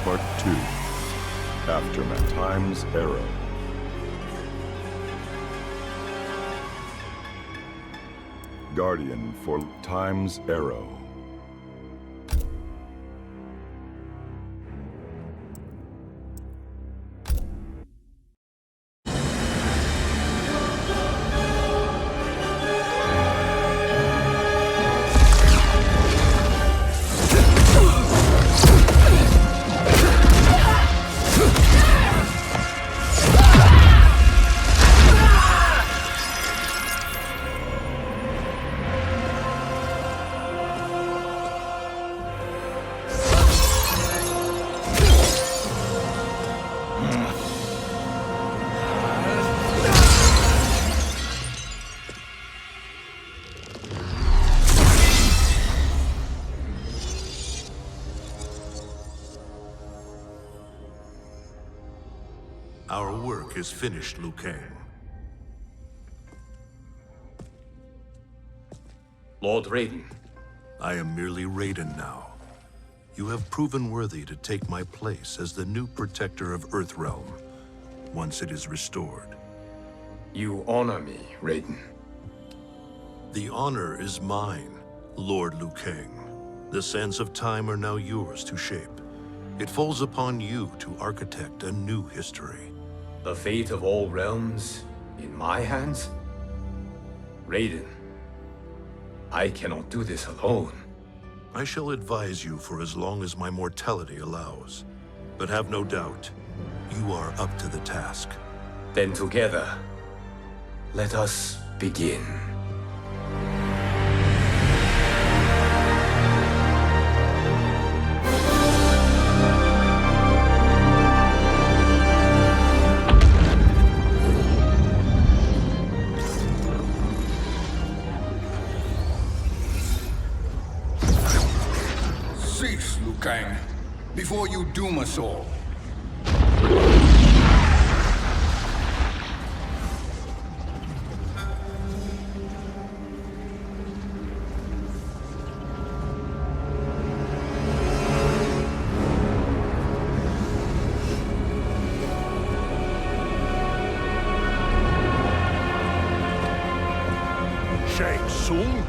Part 2. Aftermath. Time's Arrow. Guardian for Time's Arrow. Our work is finished, Liu Kang. Lord Raiden. I am merely Raiden now. You have proven worthy to take my place as the new protector of Earthrealm, once it is restored. You honor me, Raiden. The honor is mine, Lord Liu Kang. The sands of time are now yours to shape. It falls upon you to architect a new history. The fate of all realms in my hands? Raiden, I cannot do this alone. I shall advise you for as long as my mortality allows. But have no doubt, you are up to the task. Then together, let us begin. Cease, Liu Kang, before you doom us all. Shang Tsung?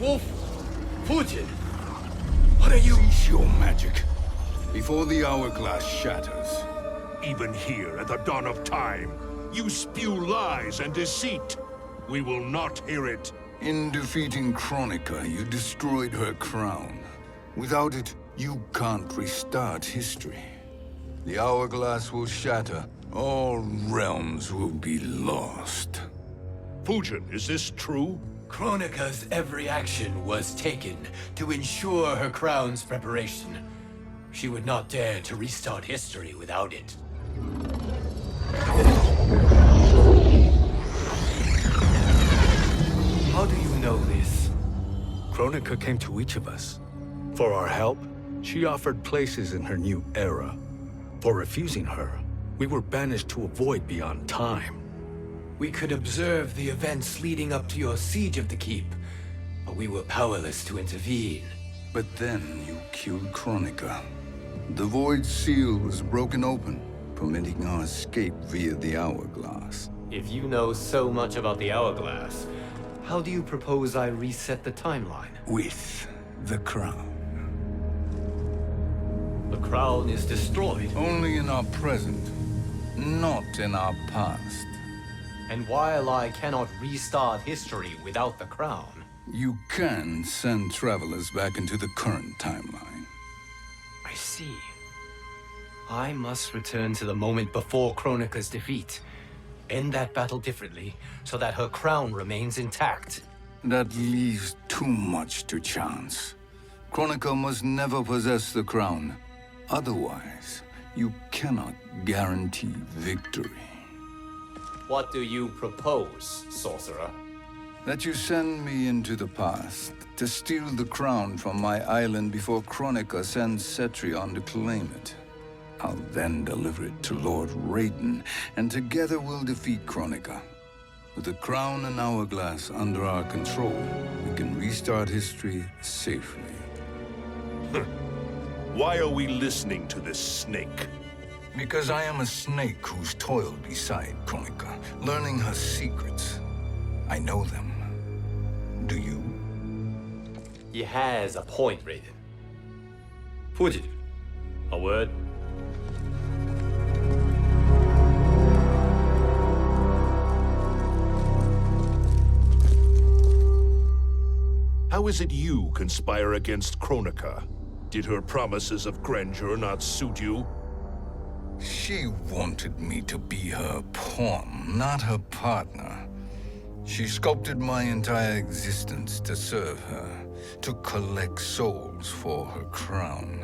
Wolf, Fujin, what are you? Cease your magic, before the hourglass shatters. Even here at the dawn of time, you spew lies and deceit. We will not hear it. In defeating Kronika, you destroyed her crown. Without it, you can't restart history. The hourglass will shatter. All realms will be lost. Fujin, is this true? Kronika's every action was taken to ensure her crown's preparation. She would not dare to restart history without it. How do you know this? Kronika came to each of us. For our help, she offered places in her new era. For refusing her, we were banished to a void beyond time. We could observe the events leading up to your siege of the keep, but we were powerless to intervene. But then you killed Kronika. The Void Seal was broken open, permitting our escape via the hourglass. If you know so much about the hourglass, how do you propose I reset the timeline? With the crown. The crown is destroyed. Only in our present, not in our past. And while I cannot restart history without the crown... You can send travelers back into the current timeline. I see. I must return to the moment before Kronika's defeat. End that battle differently, so that her crown remains intact. That leaves too much to chance. Kronika must never possess the crown. Otherwise, you cannot guarantee victory. What do you propose, sorcerer? That you send me into the past to steal the crown from my island before Kronika sends Cetrion to claim it. I'll then deliver it to Lord Raiden, and together we'll defeat Kronika. With the crown and hourglass under our control, we can restart history safely. Why are we listening to this snake? Because I am a snake who's toiled beside Kronika, learning her secrets. I know them. Do you? He has a point, Raiden. Fujin, a word? How is it you conspire against Kronika? Did her promises of grandeur not suit you? She wanted me to be her pawn, not her partner. She sculpted my entire existence to serve her, to collect souls for her crown.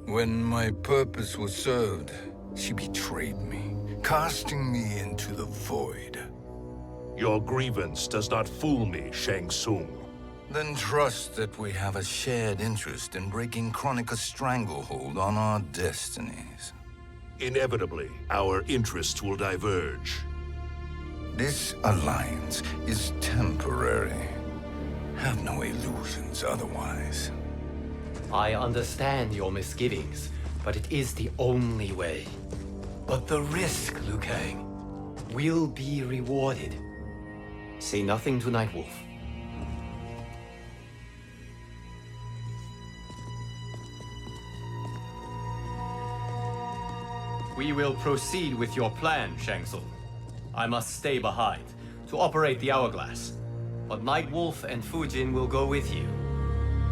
When my purpose was served, she betrayed me, casting me into the void. Your grievance does not fool me, Shang Tsung. Then trust that we have a shared interest in breaking Kronika's stranglehold on our destinies. Inevitably, our interests will diverge. This alliance is temporary. Have no illusions otherwise. I understand your misgivings, but it is the only way. But the risk, Liu Kang, will be rewarded. Say nothing to Nightwolf. We will proceed with your plan, Shang Tsung. I must stay behind to operate the hourglass. But Nightwolf and Fujin will go with you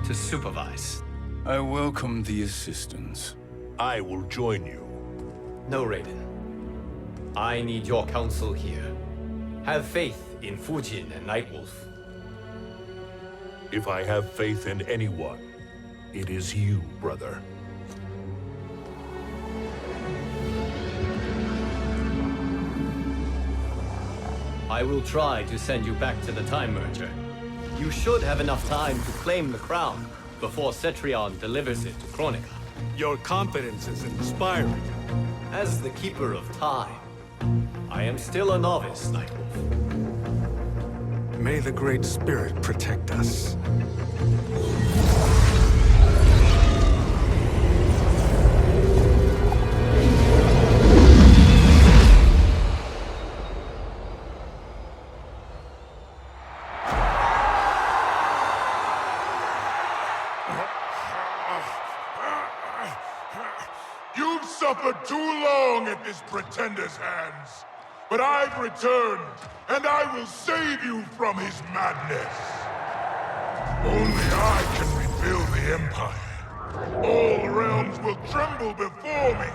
to supervise. I welcome the assistance. I will join you. No, Raiden. I need your counsel here. Have faith in Fujin and Nightwolf. If I have faith in anyone, it is you, brother. I will try to send you back to the Time Merger. You should have enough time to claim the crown before Cetrion delivers it to Kronika. Your confidence is inspiring. As the Keeper of Time, I am still a novice, Nightwolf. May the Great Spirit protect us. You've suffered too long at this pretender's hands. But I've returned, and I will save you from his madness. Only I can rebuild the Empire. All realms will tremble before me.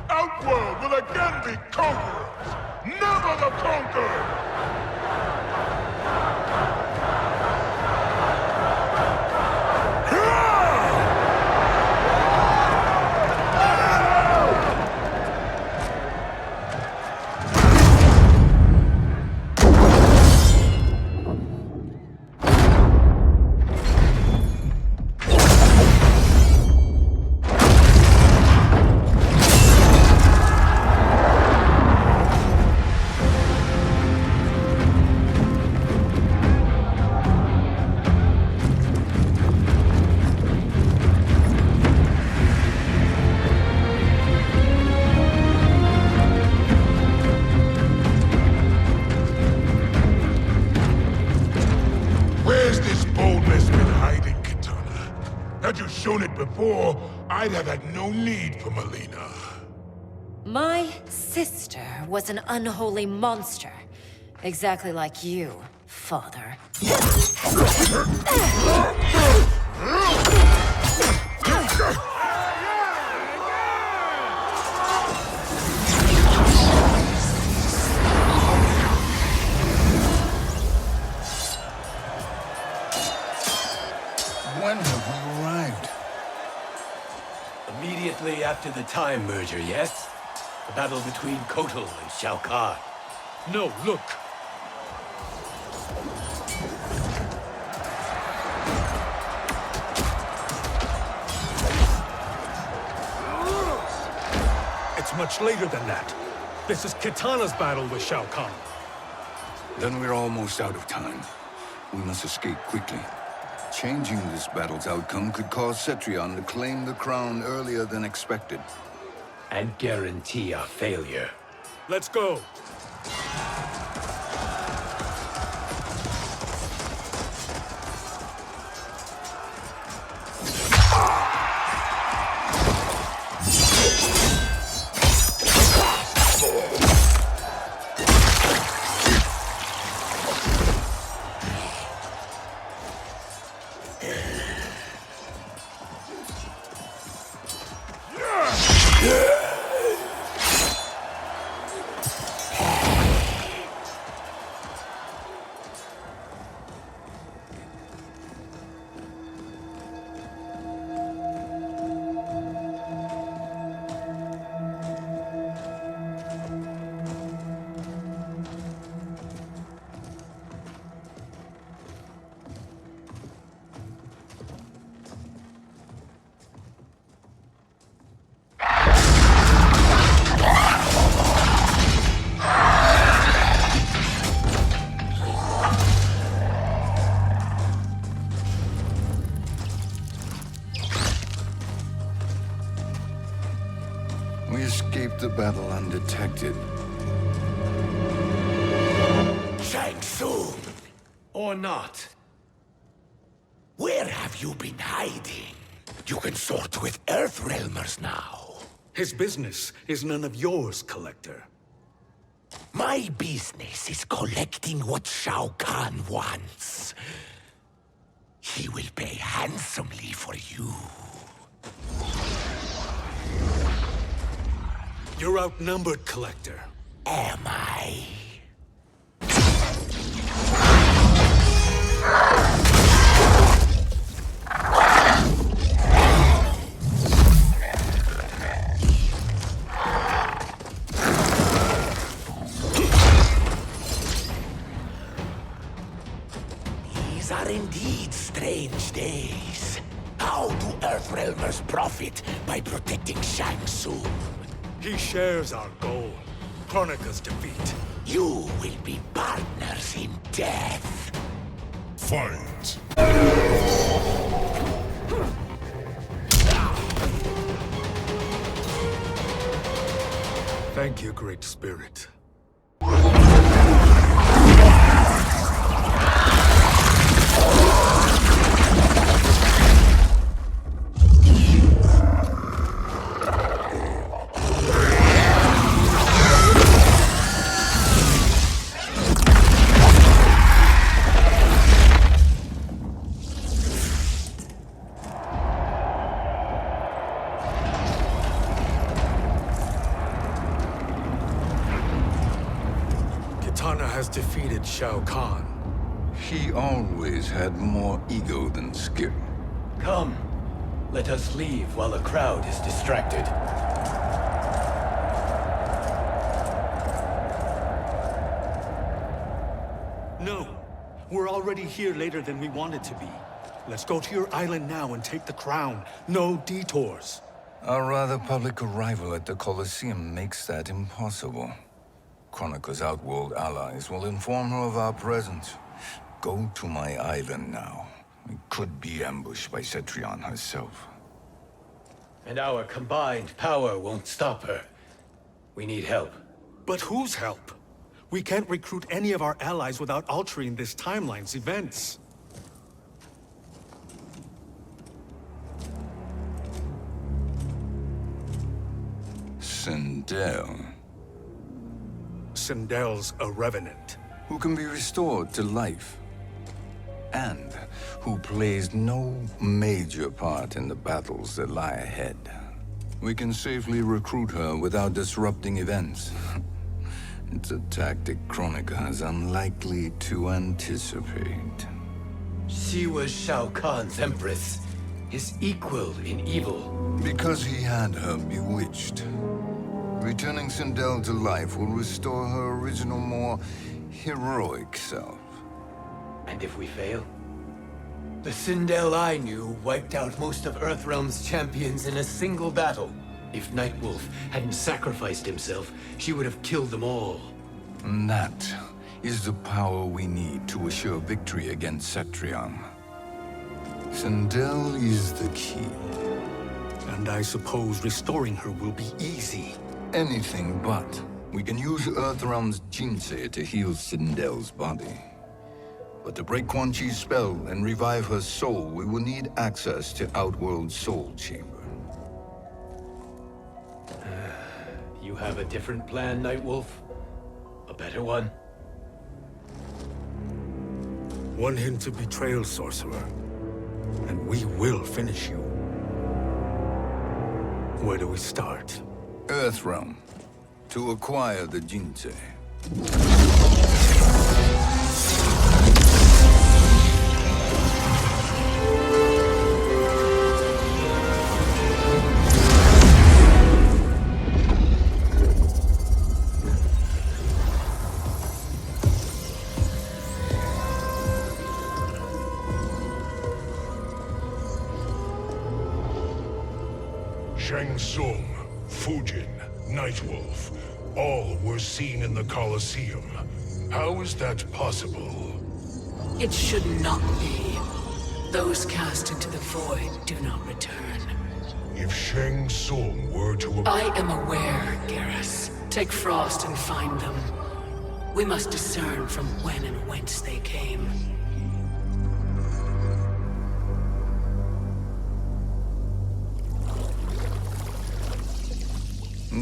Outworld will again be conquerors, never the conquered! Shown it before, I'd have had no need for Melina. My sister was an unholy monster. Exactly like you, father. When have we arrived? Immediately after the Time Merger, yes? The battle between Kotal and Shao Kahn. No, look! It's much later than that. This is Kitana's battle with Shao Kahn. Then we're almost out of time. We must escape quickly. Changing this battle's outcome could cause Cetrion to claim the crown earlier than expected. And guarantee our failure. Let's go! We escaped the battle undetected. Shang Tsung, Or not. where have you been hiding? You consort with Earthrealmers now. His business is none of yours, Collector. My business is collecting what Shao Kahn wants. He will pay handsomely for you. You're outnumbered, Collector. Am I? These are indeed strange days. How do Earthrealmers profit by protecting Shang Tsung? He shares our goal. Kronika's defeat. You will be partners in death. Fight! Thank you, Great Spirit. Kitana has defeated Shao Kahn. He always had more ego than skill. Come. Let us leave while the crowd is distracted. No. We're already here later than we wanted to be. Let's go to your island now and take the crown. No detours. Our rather public arrival at the Colosseum makes that impossible. Kronika's outworld allies will inform her of our presence. Go to my island now. We could be ambushed by Cetrion herself. And our combined power won't stop her. We need help. But whose help? We can't recruit any of our allies without altering this timeline's events. Sindel, Sindel's a revenant. who can be restored to life, and who plays no major part in the battles that lie ahead. We can safely recruit her without disrupting events. It's a tactic Kronika is unlikely to anticipate. She was Shao Kahn's empress, his equal in evil. Because he had her bewitched. Returning Sindel to life will restore her original, more heroic self. And if we fail? The Sindel I knew wiped out most of Earthrealm's champions in a single battle. If Nightwolf hadn't sacrificed himself, she would have killed them all. And that is the power we need to assure victory against Cetrion. Sindel is the key. And I suppose restoring her will be easy. Anything but. We can use Earthrealm's Jinsei to heal Sindel's body. But to break Quan Chi's spell and revive her soul, we will need access to Outworld's Soul Chamber. You have a different plan, Nightwolf? A better one? One hint of betrayal, sorcerer, and we will finish you. Where do we start? Earthrealm. To acquire the Jinsei. Shang Tsung, Fujin, Nightwolf, all were seen in the Colosseum. How is that possible? It should not be. Those cast into the void do not return. If Shang Tsung were to... I am aware, Garrus. Take Frost and find them. We must discern from when and whence they came.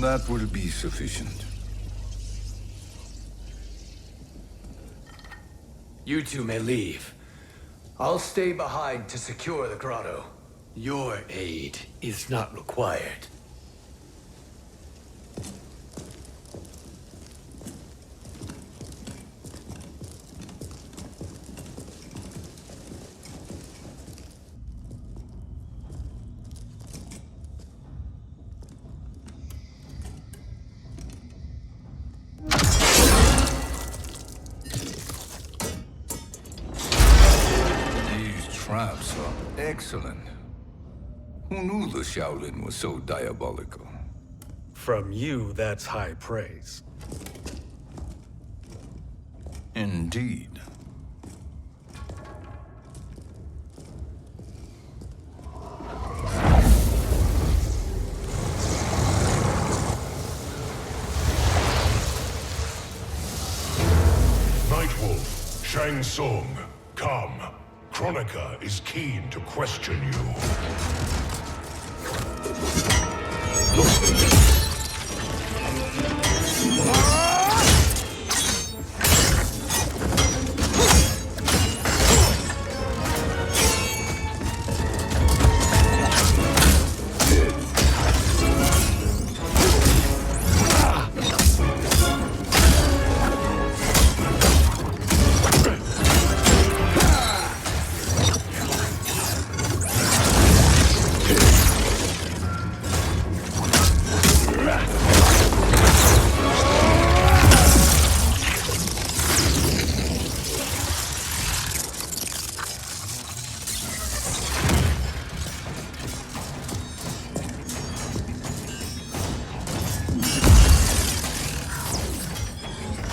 That will be sufficient. You two may leave. I'll stay behind to secure the grotto. Your aid is not required. Traps are excellent. Who knew the Shaolin was so diabolical? From you, that's high praise. Indeed. Nightwolf, Shang Tsung, come. Kronika is keen to question you.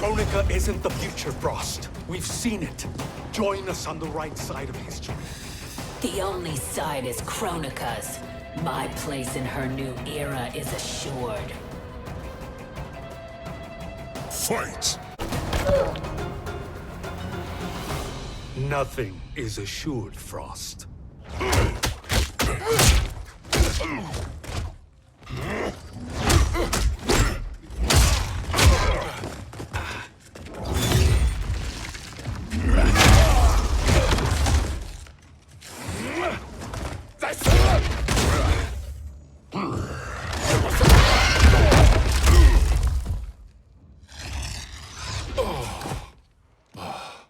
Kronika isn't the future, Frost. We've seen it. Join us on the right side of history. The only side is Kronika's. My place in her new era is assured. Fight! Nothing is assured, Frost.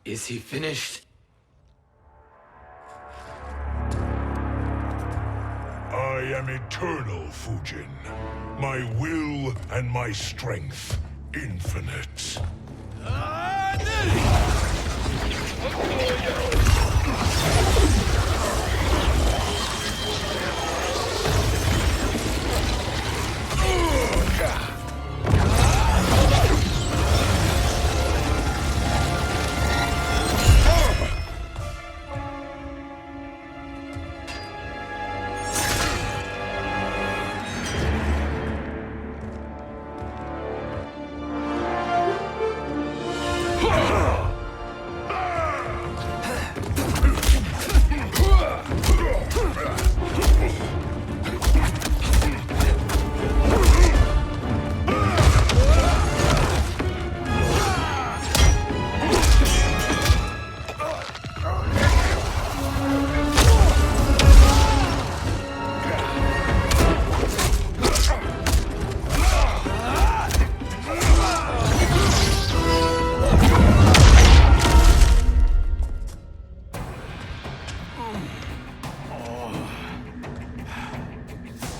Is he finished? I am eternal, Fujin. My will and my strength, infinite.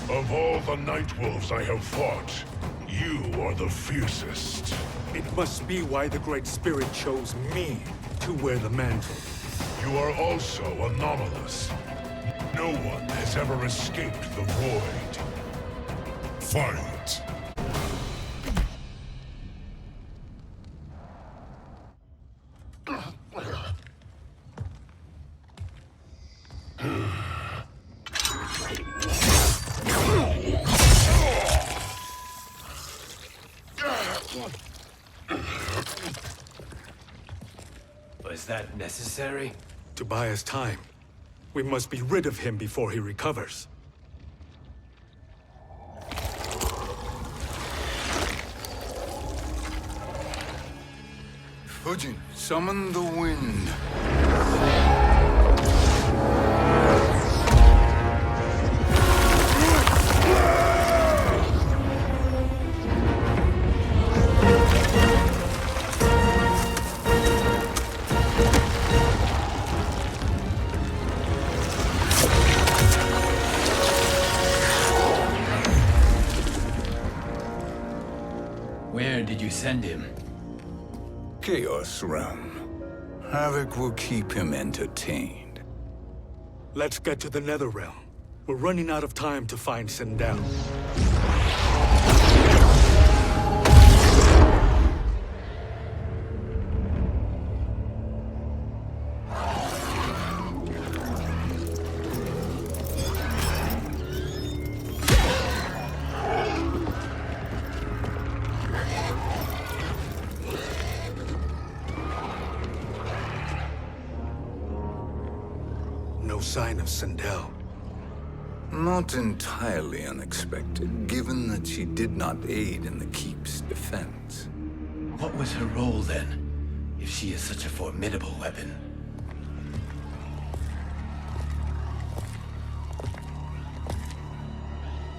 Of all the Night Wolves I have fought, you are the fiercest. It must be why the Great Spirit chose me to wear the mantle. You are also anomalous. No one has ever escaped the void. Fight! Was that necessary? To buy us time. We must be rid of him before he recovers. Fujin, summon the wind. Where did you send him? Chaos Realm. Havoc will keep him entertained. Let's get to the Netherrealm. We're running out of time to find Sindel. No sign of Sindel. Not entirely unexpected, given that she did not aid in the Keep's defense. What was her role then, if she is such a formidable weapon?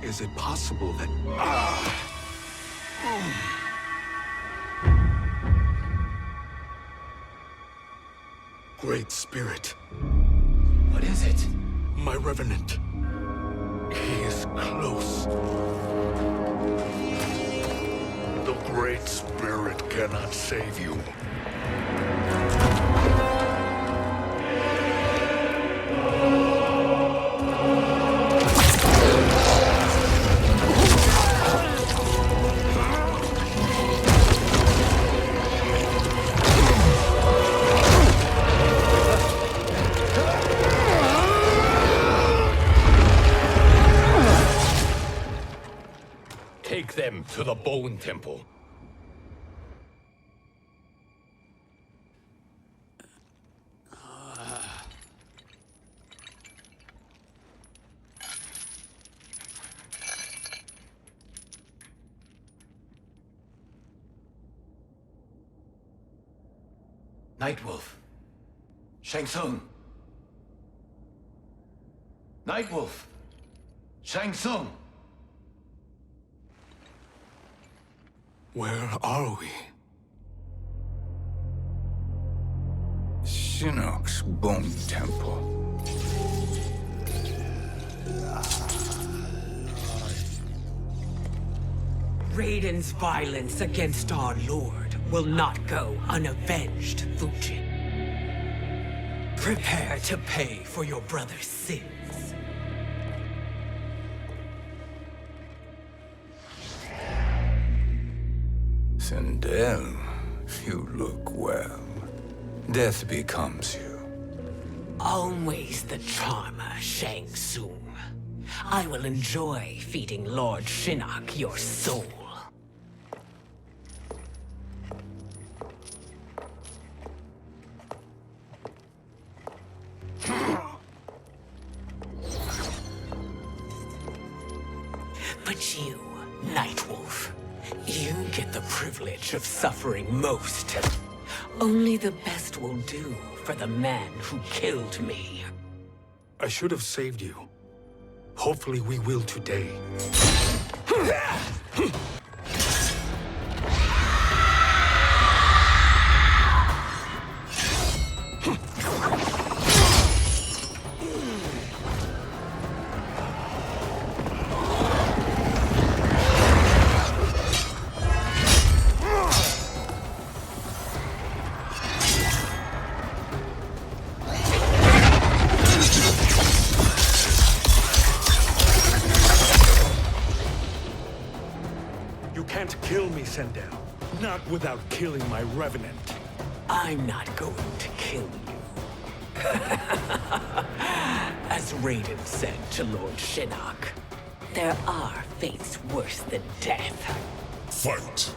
Is it possible that... Great Spirit. What is it? My Revenant. He is close. The Great Spirit cannot save you. Take them to the Bone Temple. Nightwolf. Shang Tsung. Nightwolf. Shang Tsung. Where are we? Shinnok's Bone Temple. Raiden's violence against our Lord will not go unavenged, Fujin. Prepare to pay for your brother's sins. Sindel, you look well. Death becomes you. Always the charmer, Shang Tsung. I will enjoy feeding Lord Shinnok your soul. But you, Nightwolf, you get the privilege of suffering most. Only the best will do for the man who killed me. I should have saved you. Hopefully we will today. kill me, Sendel. Not without killing my revenant. I'm not going to kill you. As Raiden said to Lord Shinnok, there are fates worse than death. Fight!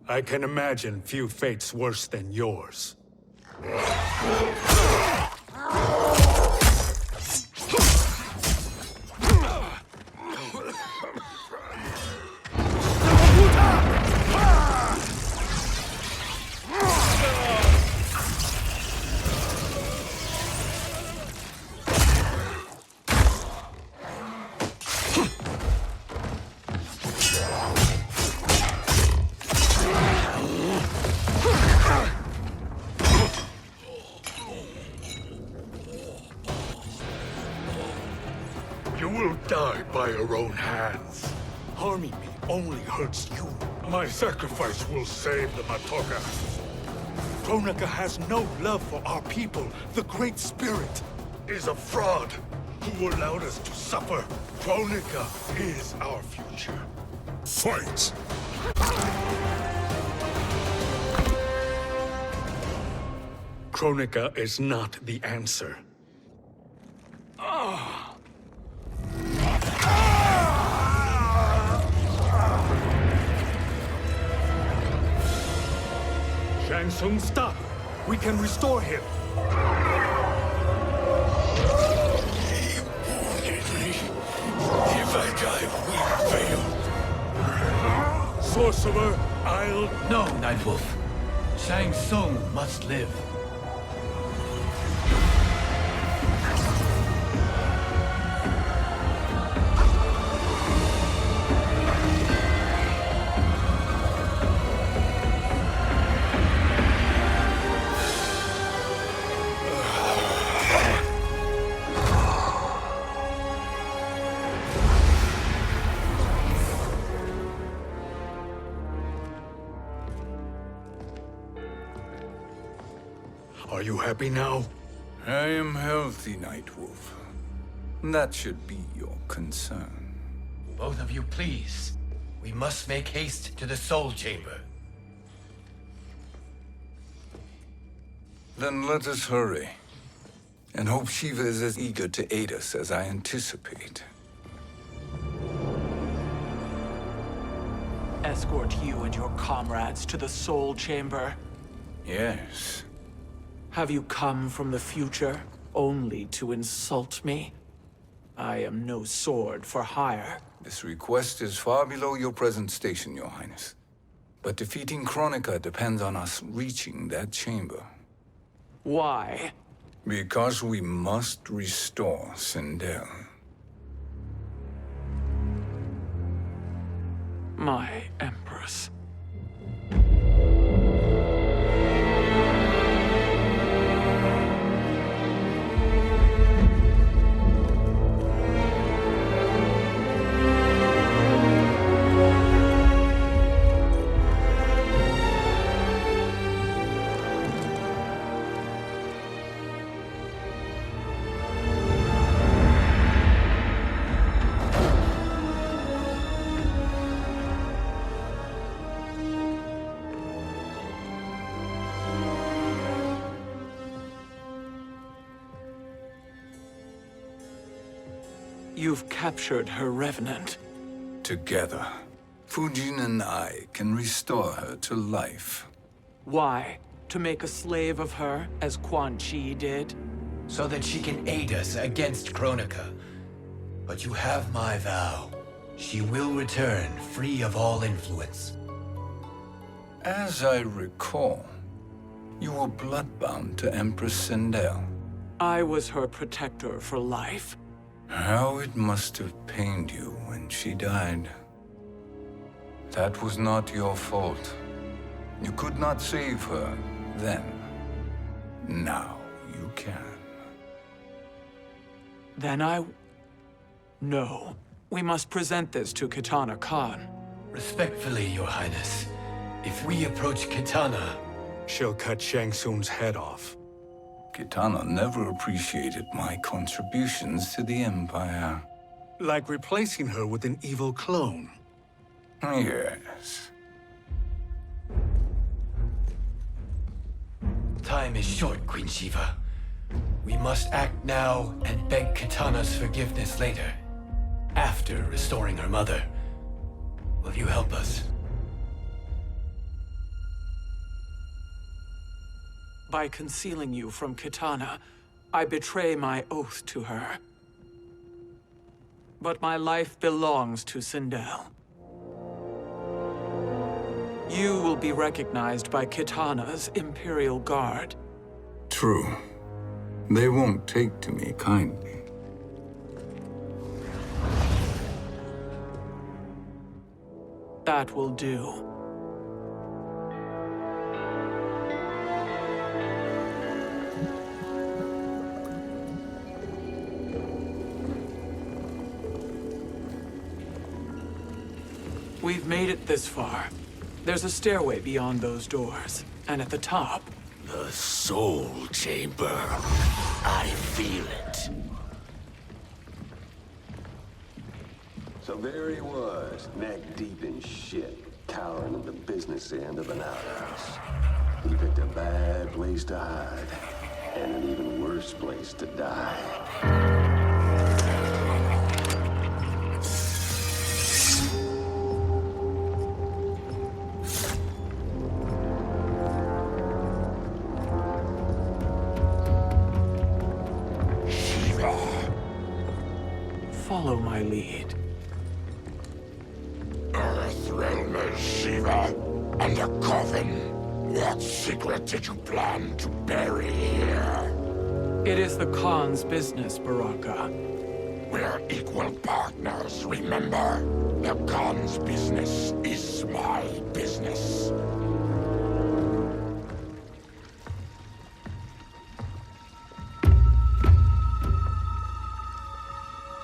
I can imagine few fates worse than yours. You will die by your own hands. Harming me only hurts you. My sacrifice will save the Matoka. Kronika has no love for our people. The Great Spirit is a fraud who allowed us to suffer. Kronika is our future. Fight! Kronika is not the answer. Shang Tsung, stop! We can restore him! If I die, we fail. Sorcerer, I'll... No, Nightwolf. Shang Tsung must live. Are you happy now? I am healthy, Nightwolf. That should be your concern. Both of you, please. We must make haste to the Soul Chamber. Then let us hurry. And hope Shiva is as eager to aid us as I anticipate. Escort you and your comrades to the Soul Chamber. Yes. Have you come from the future only to insult me? I am no sword for hire. This request is far below your present station, Your Highness. But defeating Kronika depends on us reaching that chamber. Why? Because we must restore Sindel. My Empress. You've captured her revenant. Together, Fujin and I can restore her to life. Why? To make a slave of her, as Quan Chi did? So that she can aid us against Kronika. But you have my vow. She will return free of all influence. As I recall, you were bloodbound to Empress Sindel. I was her protector for life. How it must have pained you when she died. That was not your fault. You could not save her then. Now you can. Then No. We must present this to Kitana Khan. Respectfully, Your Highness, if we approach Kitana, She'll cut Shang Tsung's head off. Kitana never appreciated my contributions to the Empire. Like replacing her with an evil clone. Yes. time is short, Queen Shiva. We must act now and beg Kitana's forgiveness later, after restoring her mother. Will you help us? By concealing you from Kitana, I betray my oath to her. But my life belongs to Sindel. You will be recognized by Kitana's Imperial Guard. True. They won't take to me kindly. That will do. We've made it this far. There's a stairway beyond those doors, and at the top... The Soul Chamber. I feel it. So there he was, neck deep in shit, cowering in the business end of an outhouse. He picked a bad place to hide, and an even worse place to die. Follow my lead. Earthrealmer Shiva, and a coffin. What secret did you plan to bury here? It is the Khan's business, Baraka. We're equal partners, remember? The Khan's business is my business.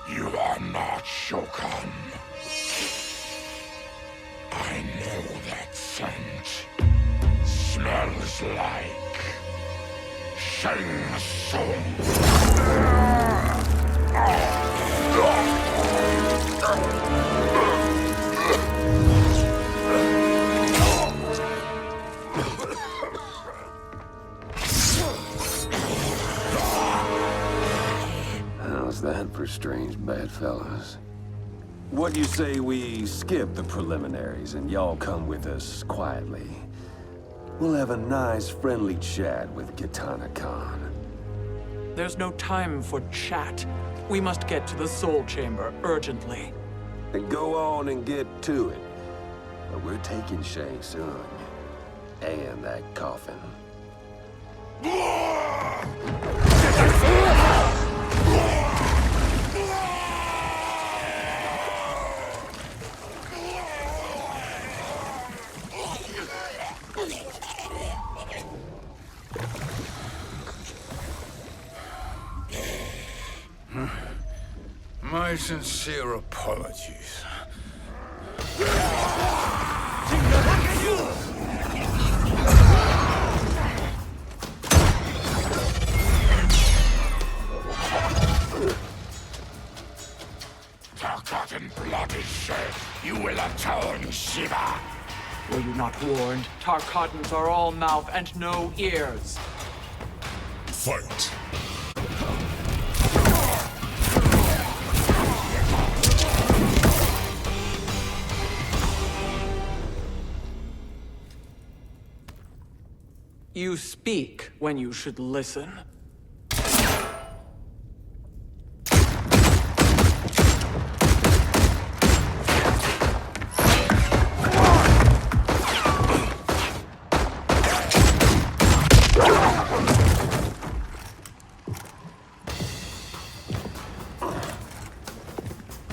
You are not Shokan. I know that scent. Smells like Shang Tsung. How's that for strange bedfellows? What do you say we skip the preliminaries and y'all come with us quietly? We'll have a nice, friendly chat with Kitana Khan. There's no time for chat. We must get to the Soul Chamber urgently. Then go on and get to it. But we're taking Shang Tsung. And that coffin. My sincere apologies. Tarkatan blood is shed. You will atone, Shiva. Were you not warned? Tarkatans are all mouth and no ears. Fight! You speak when you should listen.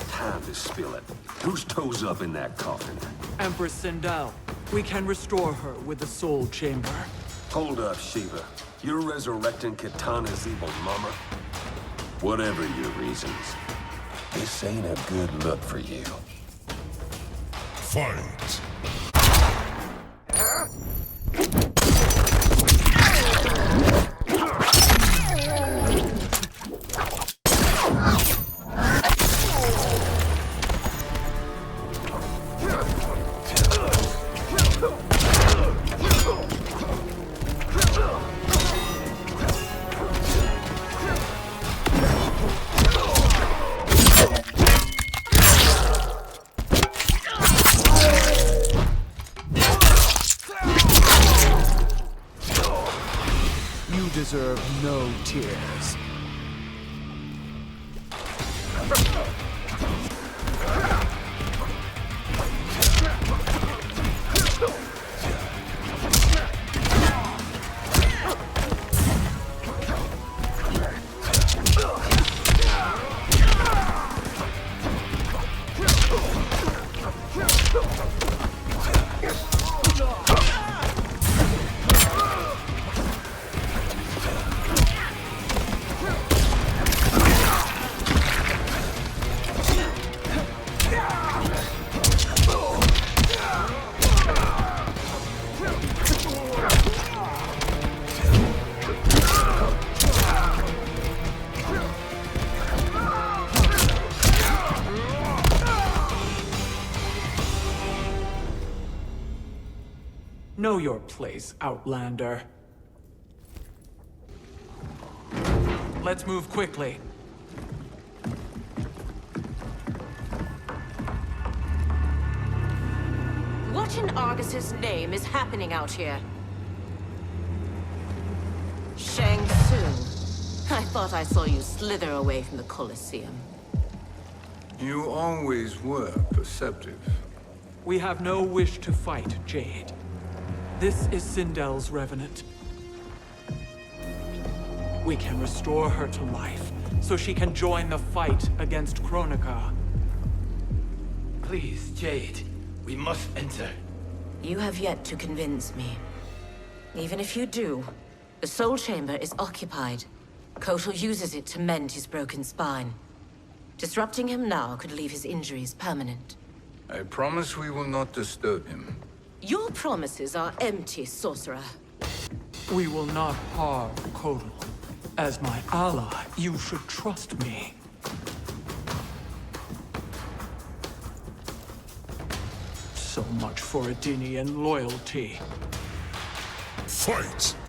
Time to spill it. Whose toes up in that coffin? Empress Sindel. We can restore her with the Soul Chamber. Hold up, Shiva. You're resurrecting Kitana's evil mama? Whatever your reasons, this ain't a good look for you. Fight! You deserve no tears. Know your place, Outlander. Let's move quickly. What in Argus's name is happening out here? Shang Tsung. I thought I saw you slither away from the Colosseum. You always were perceptive. We have no wish to fight, Jade. This is Sindel's Revenant. We can restore her to life, so she can join the fight against Kronika. Please, Jade. We must enter. You have yet to convince me. Even if you do, the Soul Chamber is occupied. Kotal uses it to mend his broken spine. Disrupting him now could leave his injuries permanent. I promise we will not disturb him. Your promises are empty, sorcerer. We will not harm Kotal. As my ally, you should trust me. So much for Adenian loyalty. Fight!